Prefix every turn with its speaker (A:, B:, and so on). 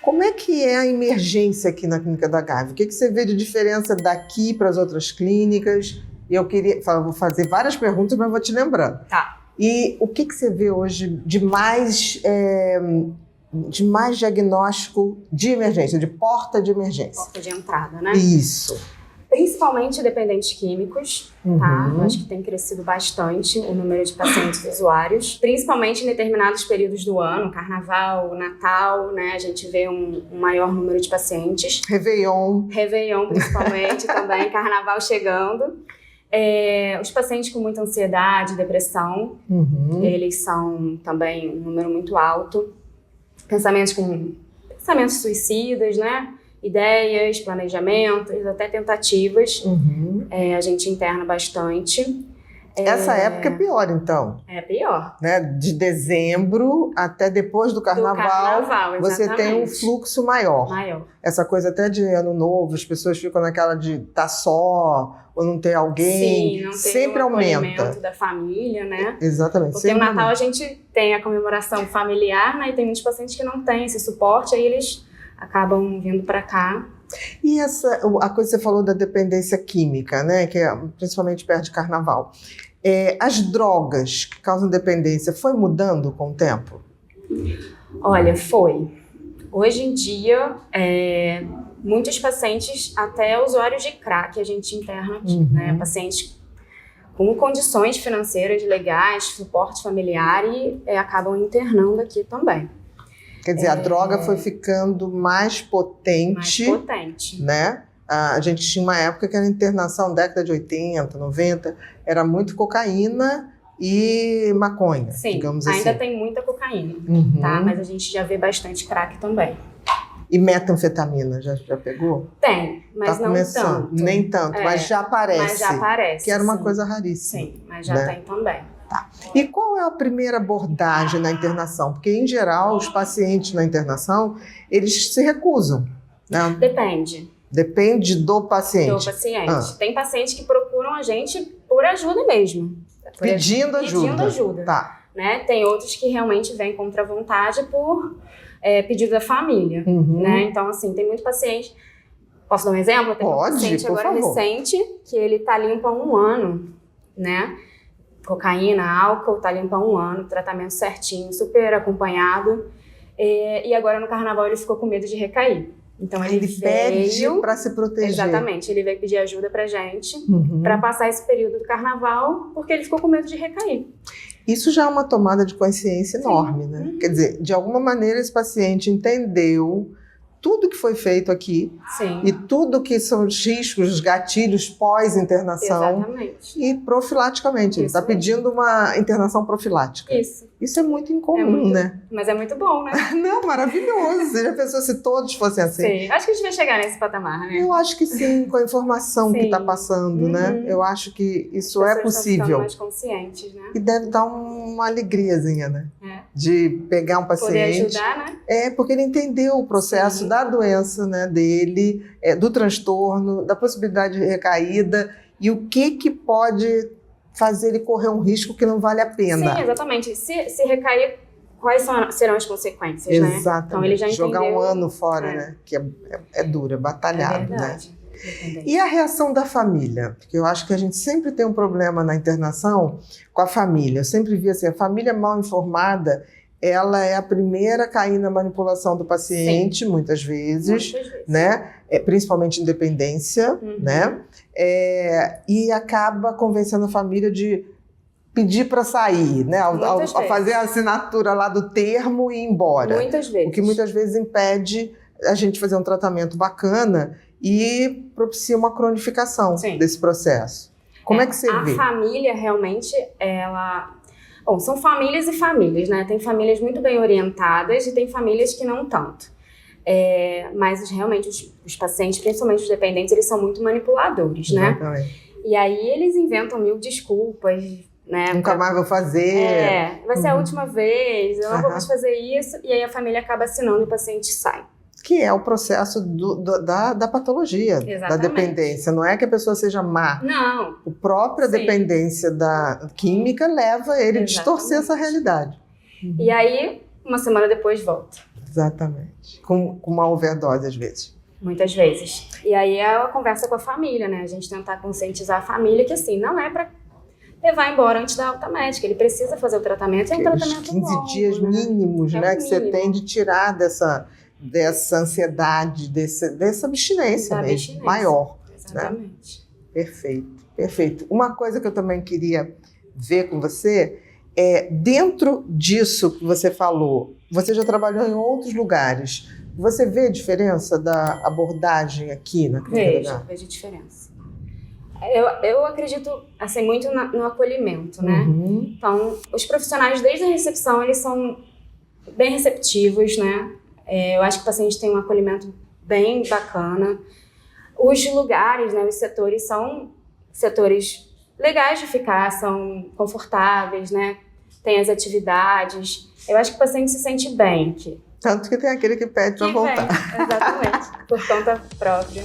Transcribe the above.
A: Como é que é a emergência aqui na Clínica da Gávea? O que você vê de diferença daqui para as outras clínicas? Vou fazer várias perguntas, mas vou te lembrando.
B: Tá.
A: E o que você vê hoje de mais diagnóstico de emergência, de porta de emergência?
B: Porta de entrada, né?
A: Isso.
B: Principalmente dependentes químicos, tá? Eu acho que tem crescido bastante o número de pacientes usuários, principalmente em determinados períodos do ano, Carnaval, Natal, né? A gente vê um maior número de pacientes.
A: Réveillon
B: Principalmente também, Carnaval chegando. Os pacientes com muita ansiedade, depressão, eles são também um número muito alto. Pensamentos suicidas, né? Ideias, planejamentos, até tentativas. A gente interna bastante.
A: Essa época é pior, então.
B: É pior.
A: Né? De dezembro até depois do carnaval você tem um fluxo maior. Essa coisa até de ano novo, as pessoas ficam naquela de estar só ou não ter alguém.
B: Sim, não
A: sempre
B: tem o
A: aumenta.
B: acolhimento da família, né?
A: Exatamente.
B: Porque no Natal a gente tem a comemoração familiar, né? E tem muitos pacientes que não têm esse suporte, aí eles acabam vindo para cá.
A: E a coisa que você falou da dependência química, né, que é principalmente perto de carnaval. As drogas que causam dependência, foi mudando com o tempo?
B: Olha, foi. Hoje em dia, muitos pacientes, até usuários de crack, a gente interna aqui, né, pacientes com condições financeiras legais, suporte familiar e acabam internando aqui também.
A: Quer dizer, a droga foi ficando mais potente. Né? A gente tinha uma época que era internação, década de 80, 90, era muito cocaína e maconha, digamos assim.
B: Ainda tem muita cocaína, tá? Mas a gente já vê bastante crack também.
A: E metanfetamina, já pegou?
B: Tem, mas
A: tá
B: não
A: começando.
B: tanto.
A: Nem tanto, mas já aparece.
B: Mas já aparece,
A: que era uma coisa raríssima.
B: Sim, mas já tem também.
A: Tá. E qual é a primeira abordagem na internação? Porque, em geral, os pacientes na internação, eles se recusam. Né? Depende do paciente.
B: Tem pacientes que procuram a gente por ajuda mesmo.
A: Pedindo
B: ajuda.
A: Tá.
B: Né? Tem outros que realmente vêm contra a vontade por pedido da família. Né? Então, assim, tem muito paciente... Posso dar um exemplo? Tem um paciente agora recente que ele tá limpo há 1 ano, né? Cocaína, álcool, tá limpo há 1 ano, tratamento certinho, super acompanhado. E agora no carnaval ele ficou com medo de recair. Então ele
A: pede para se proteger.
B: Exatamente, ele veio pedir ajuda pra gente, para passar esse período do carnaval, porque ele ficou com medo de recair.
A: Isso já é uma tomada de consciência enorme, né? Quer dizer, de alguma maneira esse paciente entendeu tudo que foi feito aqui e tudo que são os riscos, os gatilhos pós-internação.
B: Exatamente.
A: E profilaticamente. Ele está pedindo uma internação profilática. Isso é muito incomum, né?
B: Mas é muito bom, né?
A: Não, maravilhoso. Você já pensou se todos fossem assim?
B: Sim, acho que a gente vai chegar nesse patamar, né?
A: Eu acho que sim, com a informação que está passando, né? Eu acho que isso é possível.
B: Mais conscientes, né?
A: E deve dar uma alegriazinha, né? De pegar um paciente.
B: Poder ajudar, né?
A: Porque ele entendeu o processo da doença, né, dele, do transtorno, da possibilidade de recaída e o que pode fazer ele correr um risco que não vale a pena.
B: Sim, exatamente. Se recair, quais serão as consequências,
A: né? Exatamente.
B: Então ele já entendeu.
A: Jogar 1 ano fora, né? Que é duro, é batalhado, né? E a reação da família? Porque eu acho que a gente sempre tem um problema na internação com a família. Eu sempre vi assim, a família mal informada, ela é a primeira a cair na manipulação do paciente, muitas vezes, né? Principalmente em dependência, né? E acaba convencendo a família de pedir para sair, né? Ao fazer a assinatura lá do termo e ir embora.
B: Muitas vezes.
A: O que muitas vezes impede a gente fazer um tratamento bacana e propicia uma cronificação desse processo. Como é que você vê?
B: A família realmente, ela... Bom, são famílias e famílias, né? Tem famílias muito bem orientadas e tem famílias que não tanto. Mas realmente os pacientes, principalmente os dependentes, eles são muito manipuladores, né? E aí eles inventam 1000 desculpas, né?
A: Nunca mais vou fazer.
B: Vai ser a última vez, eu não vou mais fazer isso. E aí a família acaba assinando e o paciente sai.
A: Que é o processo da patologia, da dependência. Não é que a pessoa seja má.
B: Não.
A: A própria dependência da química leva ele a distorcer essa realidade.
B: E aí, uma semana depois, volta.
A: Exatamente. Com uma overdose, às vezes.
B: Muitas vezes. E aí é a conversa com a família, né? A gente tentar conscientizar a família que, assim, não é para levar embora antes da alta médica. Ele precisa fazer o tratamento. É um tratamento
A: 15
B: longo,
A: dias mínimos, né? Que você tem de tirar dessa ansiedade, dessa abstinência mesmo, maior.
B: Exatamente.
A: Né? Perfeito, perfeito. Uma coisa que eu também queria ver com você é, dentro disso que você falou, você já trabalhou em outros lugares. Você vê a diferença da abordagem aqui na clínica?
B: Vejo diferença. Eu acredito assim, muito no acolhimento, né?
A: Uhum.
B: Então, os profissionais, desde a recepção, eles são bem receptivos, né? Eu acho que o paciente tem um acolhimento bem bacana. Os lugares, né, os setores são setores legais de ficar, são confortáveis, né? Tem as atividades. Eu acho que o paciente se sente bem aqui.
A: Tanto que tem aquele que pede para voltar.
B: Exatamente, por conta própria.